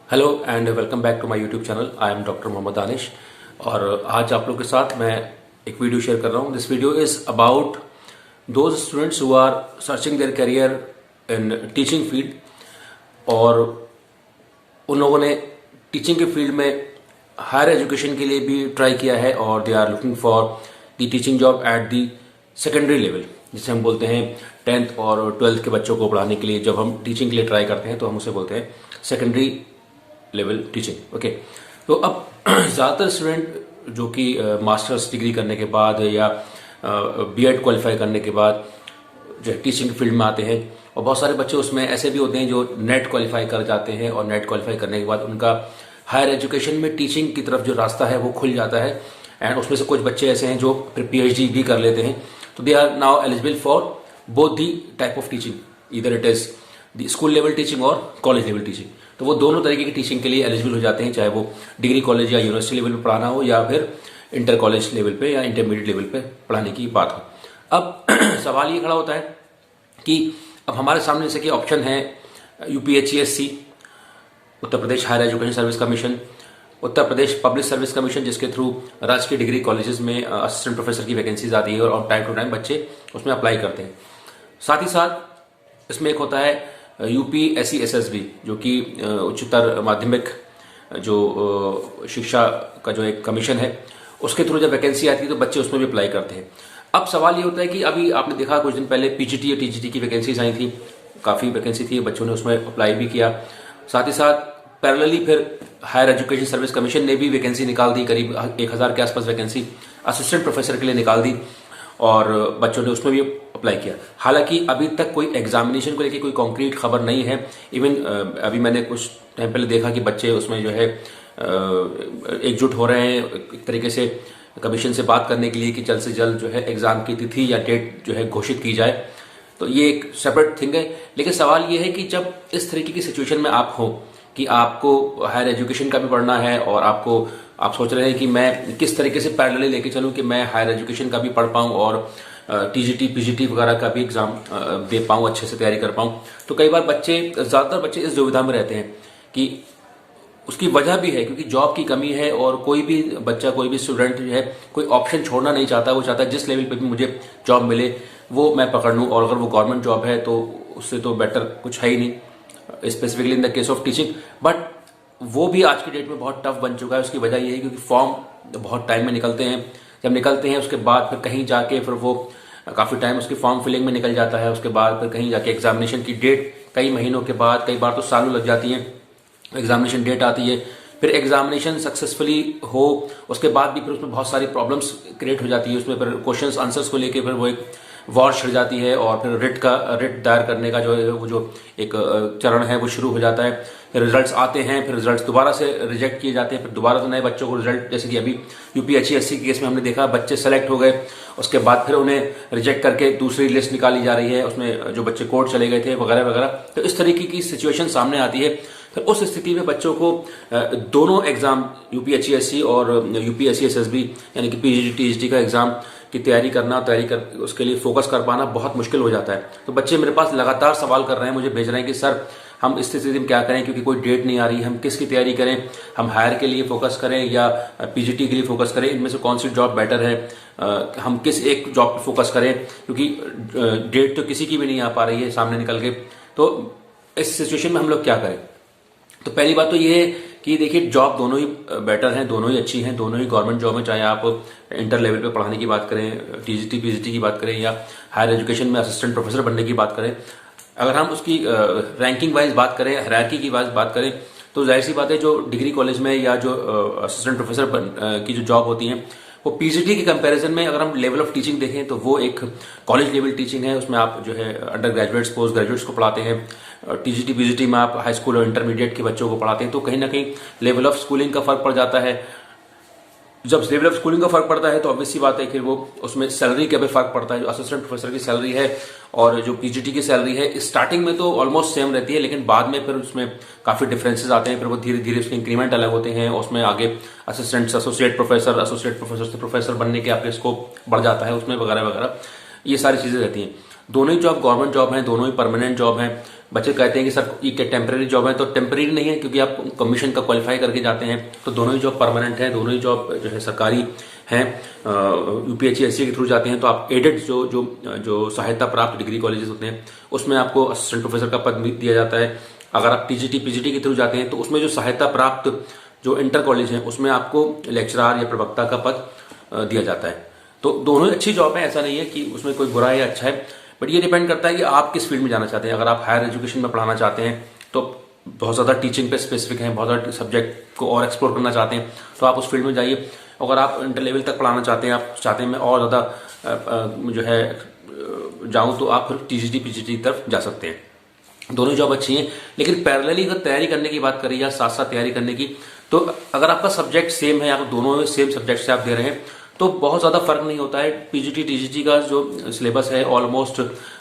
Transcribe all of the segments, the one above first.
Hello and welcome back to my YouTube channel. I am Doctor Mohammad Danish और आज आप लोग के साथ मैं एक वीडियो शेयर कर रहा हूँ। This video is about those students who are searching their career in teaching field और उन लोगों ने टीचिंग के फील्ड में हायर एजुकेशन के लिए भी ट्राई किया है और they are looking for the teaching job at the secondary level, जिसे हम बोलते हैं 10th और 12th के बच्चों को पढ़ाने के लिए। जब हम टीचिंग के लिए ट्राई करते हैं तो हम उसे बोलते हैं सेकेंडरी लेवल टीचिंग। ओके, तो अब ज़्यादातर स्टूडेंट जो कि मास्टर्स डिग्री करने के बाद या बीएड क्वालिफाई करने के बाद जो टीचिंग फील्ड में आते हैं, और बहुत सारे बच्चे उसमें ऐसे भी होते हैं जो नेट क्वालिफाई कर जाते हैं और नेट क्वालिफाई करने के बाद उनका हायर एजुकेशन में टीचिंग की तरफ जो रास्ता है वो खुल जाता है। एंड उसमें से कुछ बच्चे ऐसे हैं जो फिर पीएचडी भी कर लेते हैं, तो they are now eligible for both the type of teaching, इधर it is the school level teaching और कॉलेज लेवल टीचिंग। तो वो दोनों तरीके की टीचिंग के लिए एलिजिबल हो जाते हैं, चाहे वो डिग्री कॉलेज या यूनिवर्सिटी लेवल पे पढ़ाना हो या फिर इंटर कॉलेज लेवल पे या इंटरमीडिएट लेवल पे पढ़ाने की बात हो। अब सवाल ये खड़ा होता है कि अब हमारे सामने जैसे कि ऑप्शन है यूपीएचसीएससी, Uttar Pradesh higher education service commission, Uttar Pradesh public service commission, जिसके थ्रू राजकीय डिग्री कॉलेजेस में असिस्टेंट प्रोफेसर की वैकेंसीज आती है और टाइम टू टाइम बच्चे उसमें अप्लाई करते हैं। साथ ही साथ इसमें एक होता है यूपीएससी-एसएसबी, जो कि उच्चतर माध्यमिक जो शिक्षा का जो एक कमीशन है, उसके थ्रू जब वैकेंसी आती है तो बच्चे उसमें भी अप्लाई करते हैं। अब सवाल ये होता है कि अभी आपने देखा कुछ दिन पहले पीजीटी और टीजीटी की वैकेंसीज आई थी, काफ़ी वैकेंसी थी, बच्चों ने उसमें अप्लाई भी किया। साथ ही साथ पैरेलली फिर हायर एजुकेशन सर्विस कमीशन ने भी वैकेंसी निकाल दी, करीब 1000 के आसपास वैकेंसी असिस्टेंट प्रोफेसर के लिए निकाल दी और बच्चों ने उसमें भी अप्लाई किया। हालांकि अभी तक कोई एग्जामिनेशन को लेकर कोई कॉन्क्रीट खबर नहीं है। इवन अभी मैंने कुछ टाइम पहले देखा कि बच्चे उसमें जो है एकजुट हो रहे हैं एक तरीके से कमीशन से बात करने के लिए कि जल्द से जल्द जो है एग्जाम की तिथि या डेट जो है घोषित की जाए। तो ये एक सेपरेट थिंग है, लेकिन सवाल ये है कि जब इस तरीके की सिचुएशन में आप हो कि आपको हायर एजुकेशन का भी पढ़ना है और आप सोच रहे हैं कि मैं किस तरीके से पैरेलली लेके चलूं कि मैं हायर एजुकेशन का भी पढ़ पाऊं और टीजीटी पीजीटी वगैरह का भी एग्जाम दे पाऊं, अच्छे से तैयारी कर पाऊं। तो कई बार ज़्यादातर बच्चे इस दुविधा में रहते हैं कि उसकी वजह भी है क्योंकि जॉब की कमी है और कोई भी बच्चा, कोई भी स्टूडेंट जो है कोई ऑप्शन छोड़ना नहीं चाहता। वो चाहता है जिस लेवल पे भी मुझे जॉब मिले वो मैं पकड़ लूँ, और अगर वो गवर्नमेंट जॉब है तो उससे तो बेटर कुछ है ही नहीं, specifically in the case of teaching. But वो भी आज की डेट में बहुत टफ बन चुका है। उसकी वजह यह है क्योंकि फॉर्म बहुत टाइम में निकलते हैं, जब निकलते हैं उसके बाद फिर कहीं जाके फिर वो काफ़ी टाइम उसकी फॉर्म फिलिंग में निकल जाता है। उसके बाद फिर कहीं जाके एग्जामिनेशन की डेट कई महीनों के बाद, कई बार तो सालों लग जाती हैं, एग्जामिनेशन डेट आती है। फिर एग्जामिनेशन सक्सेसफुली हो उसके बाद भी फिर उसमें बहुत सारी प्रॉब्लम्स क्रिएट हो जाती है। उसमें फिर क्वेश्चंस आंसर्स को लेके फिर वो एक वॉर छिड़ जाती है और फिर रिट दायर करने का जो है वो जो एक चरण है वो शुरू हो जाता है। फिर रिजल्ट्स आते हैं, फिर रिजल्ट्स दोबारा से रिजेक्ट किए जाते हैं, फिर दोबारा से नए बच्चों को रिजल्ट, जैसे कि अभी यूपीएचसीएससी के केस में हमने देखा बच्चे सेलेक्ट हो गए, उसके बाद फिर उन्हें रिजेक्ट करके दूसरी लिस्ट निकाली जा रही है, उसमें जो बच्चे कोर्ट चले गए थे वगैरह वगैरह। तो इस तरीके की सिचुएशन सामने आती है। फिर उस स्थिति में बच्चों को दोनों एग्जाम यूपीएचसीएससी और यूपीएससी-एसएसबी यानी कि पीजीटी टीजीटी का एग्जाम की तैयारी कर उसके लिए फोकस कर पाना बहुत मुश्किल हो जाता है। तो बच्चे मेरे पास लगातार सवाल कर रहे हैं, मुझे भेज रहे हैं कि सर हम इस स्थिति में क्या करें क्योंकि कोई डेट नहीं आ रही, हम किसकी तैयारी करें, हम हायर के लिए फोकस करें या पीजीटी के लिए फोकस करें, इनमें से कौन सी जॉब बेटर है, हम किस एक जॉब पर फोकस करें क्योंकि डेट तो किसी की भी नहीं आ पा रही है सामने निकल के। तो इस सिचुएशन में हम लोग क्या करें? तो पहली बात तो ये है कि देखिए जॉब दोनों ही बेटर हैं, दोनों ही अच्छी हैं, दोनों ही गवर्नमेंट जॉब है, चाहे आप इंटर लेवल पे पढ़ाने की बात करें, टीजीटी पीजीटी की बात करें या हायर एजुकेशन में असिस्टेंट प्रोफेसर बनने की बात करें। अगर हम उसकी रैंकिंग वाइज बात करें, हायरार्की की बात करें, तो जाहिर सी बात है जो डिग्री कॉलेज में या जो असिस्टेंट प्रोफेसर की जो जॉब होती है वो पीजीटी के कंपैरिजन में अगर हम लेवल ऑफ टीचिंग देखें तो वो एक कॉलेज लेवल टीचिंग है। उसमें आप जो है अंडर ग्रेजुएट्स पोस्ट ग्रेजुएट्स को पढ़ाते हैं। टीजीटी पीजीटी में आप हाई स्कूल और इंटरमीडिएट के बच्चों को पढ़ाते हैं, तो कहीं ना कहीं लेवल ऑफ स्कूलिंग का फर्क पड़ जाता है। जब लेवल ऑफ स्कूलिंग का फर्क पड़ता है तो ऑब्वियस सी बात है कि वो उसमें सैलरी का भी फर्क पड़ता है। जो असिस्टेंट प्रोफेसर की सैलरी है और जो पीजीटी की सैलरी है स्टार्टिंग में तो ऑलमोस्ट सेम रहती है, लेकिन बाद में फिर उसमें काफी डिफरेंसेस आते हैं। फिर वो धीरे धीरे उसके इंक्रीमेंट अलग होते हैं, उसमें आगे असिस्टेंट एसोसिएट प्रोफेसर से प्रोफेसर बनने के आपके स्कोप बढ़ जाता है उसमें वगैरह वगैरह, ये सारी चीजें रहती हैं। दोनों ही जॉब गवर्नमेंट जॉब हैं, दोनों ही परमानेंट जॉब हैं। बच्चे कहते हैं कि सर ये क्या टेम्परेरी जॉब है, तो टेम्परेरी नहीं है, क्योंकि आप कमीशन का क्वालिफाई करके जाते हैं। तो दोनों ही जॉब परमानेंट है, दोनों ही जॉब जो है सरकारी हैं। यूपीएससी के थ्रू जाते हैं तो आप एडेड जो सहायता प्राप्त डिग्री कॉलेजेस होते हैं उसमें आपको असिस्टेंट प्रोफेसर का पद भी दिया जाता है। अगर आप टीजीटी पीजीटी के थ्रू जाते हैं तो उसमें जो सहायता प्राप्त जो इंटर कॉलेज है उसमें आपको लेक्चरार या प्रवक्ता का पद दिया जाता है। तो दोनों ही अच्छी जॉब है, ऐसा नहीं है कि उसमें कोई बुरा है या अच्छा है, बट ये डिपेंड करता है कि आप किस फील्ड में जाना चाहते हैं। अगर आप हायर एजुकेशन में पढ़ाना चाहते हैं तो बहुत ज़्यादा टीचिंग पे स्पेसिफिक हैं, बहुत ज़्यादा सब्जेक्ट को और एक्सप्लोर करना चाहते हैं तो आप उस फील्ड में जाइए। अगर आप इंटर लेवल तक पढ़ाना चाहते हैं, आप चाहते हैं मैं और ज़्यादा जो है जाऊँ, तो आप फिर टीजीटी पीजीटी की तरफ जा सकते हैं। दोनों जॉब अच्छी हैं, लेकिन पैरेलली अगर तैयारी करने की बात करें या साथ साथ तैयारी करने की, तो अगर आपका सब्जेक्ट सेम है, आप दोनों में सेम सब्जेक्ट से आप दे रहे हैं तो बहुत ज़्यादा फर्क नहीं होता है। पीजीटी टीजीटी का जो सिलेबस है ऑलमोस्ट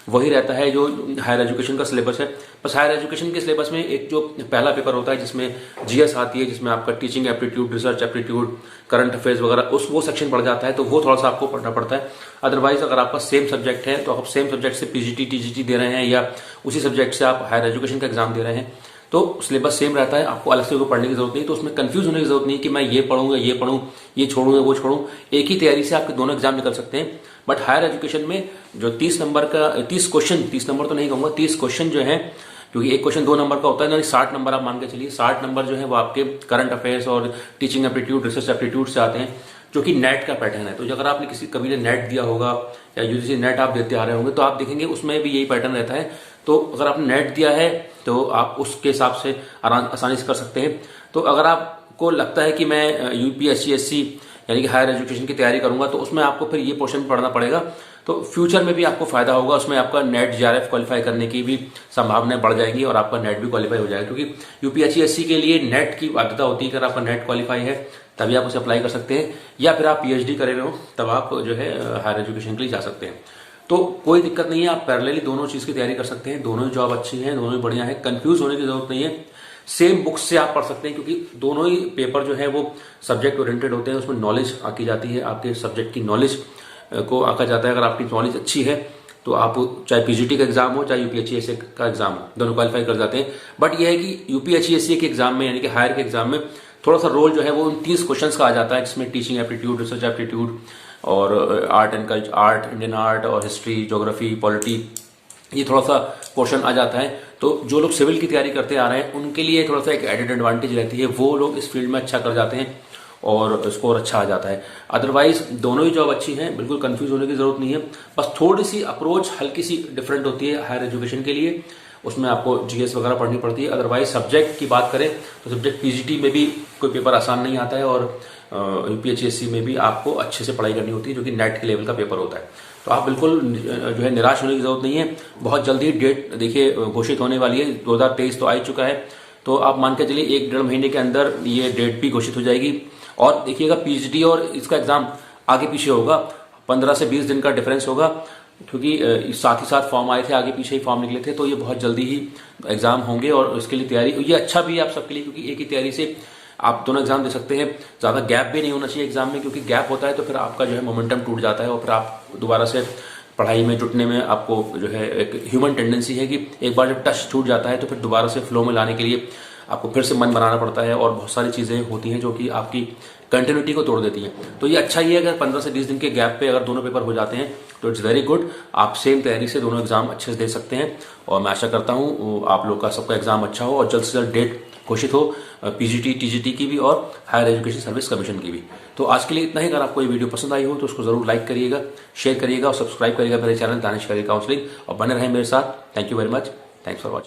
वही रहता है जो हायर एजुकेशन का सिलेबस है। बस हायर एजुकेशन के सिलेबस में एक जो पहला पेपर होता है जिसमें जीएस आती है, जिसमें आपका teaching aptitude, research aptitude, current affairs वगैरह वो सेक्शन पढ़ जाता है, तो वो थोड़ा सा आपको पढ़ना पड़ता है। अदरवाइज अगर आपका सेम सब्जेक्ट है तो आप सेम सब्जेक्ट से पीजीटी टीजीटी दे रहे हैं या उसी सब्जेक्ट से आप हायर एजुकेशन का एग्जाम दे रहे हैं तो सिलेबस सेम रहता है, आपको अलग से वो पढ़ने की जरूरत नहीं। तो उसमें कंफ्यूज होने की जरूरत नहीं कि मैं ये पढ़ूंगा, ये पढ़ूं, ये छोड़ूंगा, वो छोड़ूं। एक ही तैयारी से आपके दोनों एग्जाम निकल सकते हैं। बट हायर एजुकेशन में जो 30 नंबर का 30 क्वेश्चन, 30 नंबर तो नहीं कहूंगा, 30 क्वेश्चन जो है, क्योंकि एक क्वेश्चन 2 नंबर का होता है, यानी 60 नंबर आप मान के चलिए। 60 नंबर जो है वो आपके करंट अफेयर्स और टीचिंग एप्टीट्यूड, रिसर्च एप्टीट्यूड से आते हैं, जो कि नेट का पैटर्न है। तो अगर आपने कभी ने नेट दिया होगा या यूजीसी नेट आप देते आ रहे होंगे तो आप देखेंगे उसमें भी यही पैटर्न रहता है। तो अगर आपने नेट दिया है तो आप उसके हिसाब से आसानी से कर सकते हैं। तो अगर आपको लगता है कि मैं यूपीएससी यानी कि हायर एजुकेशन की तैयारी करूंगा तो उसमें आपको फिर ये पोर्शन पढ़ना पड़ेगा, तो फ्यूचर में भी आपको फायदा होगा। उसमें आपका नेट जेआरएफ क्वालिफाई करने की भी संभावनाएं बढ़ जाएगी और आपका नेट भी क्वालिफाई हो जाएगा, क्योंकि यूपीएससी के लिए नेट की बाध्यता होती है। अगर आपका नेट क्वालिफाई है तभी आप उसे अप्लाई कर सकते हैं, या फिर आप पीएचडी करे हुए हो तब आप जो है हायर एजुकेशन के लिए जा सकते हैं। तो कोई दिक्कत नहीं है, आप पैरेलली दोनों चीज की तैयारी कर सकते हैं। दोनों ही जॉब अच्छी है, दोनों ही बढ़िया है, कंफ्यूज होने की जरूरत नहीं है। सेम बुक्स से आप पढ़ सकते हैं, क्योंकि दोनों ही पेपर जो है वो सब्जेक्ट ओरिएंटेड होते हैं। उसमें नॉलेज आकी जाती है, आपके सब्जेक्ट की नॉलेज को आका जाता है। अगर आपकी नॉलेज अच्छी है तो आप चाहे पीजीटी का एग्जाम हो चाहे यूपीएससी का एग्जाम हो, दोनों क्वालिफाई कर जाते हैं। बट यह है कि यूपीएससी के एग्जाम में यानी कि हायर के एग्जाम में थोड़ा सा रोल जो है वो उन 30 क्वेश्चंस का आ जाता है, जिसमें टीचिंग एप्टीट्यूड, रिसर्च एप्टीट्यूड और art and culture, art, Indian art और हिस्ट्री, ज्योग्राफी, पॉलिटी, ये थोड़ा सा पोर्शन आ जाता है। तो जो लोग सिविल की तैयारी करते आ रहे हैं उनके लिए थोड़ा सा एक एडेड एडवांटेज रहती है, वो लोग इस फील्ड में अच्छा कर जाते हैं और स्कोर अच्छा आ जाता है। अदरवाइज दोनों ही जॉब अच्छी हैं, बिल्कुल कंफ्यूज होने की जरूरत नहीं है। बस थोड़ी सी अप्रोच हल्की सी डिफरेंट होती है हायर एजुकेशन के लिए, उसमें आपको जीएस वगैरह पढ़नी पड़ती है। अदरवाइज सब्जेक्ट की बात करें तो सब्जेक्ट पीजीटी में भी कोई पेपर आसान नहीं आता है और यूपीएससी में भी आपको अच्छे से पढ़ाई करनी होती है, जो कि नेट के लेवल का पेपर होता है। तो आप बिल्कुल जो है निराश होने की जरूरत नहीं है। बहुत जल्दी डेट देखिए घोषित होने वाली है, 2023 तो आ ही चुका है, तो आप मान के चलिए 1-1.5 महीने के अंदर ये डेट भी घोषित हो जाएगी। और देखिएगा पीएचडी और इसका एग्जाम आगे पीछे होगा, 15 से 20 दिन का डिफरेंस होगा, क्योंकि साथ ही साथ फॉर्म आए थे, आगे पीछे ही फॉर्म निकले थे, तो ये बहुत जल्दी ही एग्जाम होंगे और इसके लिए तैयारी ये अच्छा भी है आप सबके लिए, क्योंकि एक ही तैयारी से आप दोनों एग्जाम दे सकते हैं। ज्यादा गैप भी नहीं होना चाहिए एग्जाम में, क्योंकि गैप होता है तो फिर आपका जो है मोमेंटम टूट जाता है और फिर आप दोबारा से पढ़ाई में जुटने में आपको जो है एक ह्यूमन टेंडेंसी है कि एक बार जब टच छूट जाता है तो फिर दोबारा से फ्लो में लाने के लिए आपको फिर से मन बनाना पड़ता है और बहुत सारी चीजें होती हैं जो कि आपकी कंटिन्यूटी को तोड़ देती हैं। तो ये अच्छा ही है अगर 15 से 20 दिन के गैप पे अगर दोनों पेपर हो जाते हैं तो इट्स वेरी गुड। आप सेम तैयारी से दोनों एग्जाम अच्छे से दे सकते हैं और मैं आशा करता हूँ आप लोग का सबका एग्जाम अच्छा हो और जल्द से जल्द डेट घोषित हो पीजीटी टीजीटी की भी और हायर एजुकेशन सर्विस कमीशन की भी। तो आज के लिए इतना ही। अगर आपको ये वीडियो पसंद आई हो तो उसको जरूर लाइक करिएगा, शेयर करिएगा और सब्सक्राइब करिएगा मेरे चैनल दानिश करियर काउंसलिंग, और बने रहें मेरे साथ। Thank you very much, thanks for watching.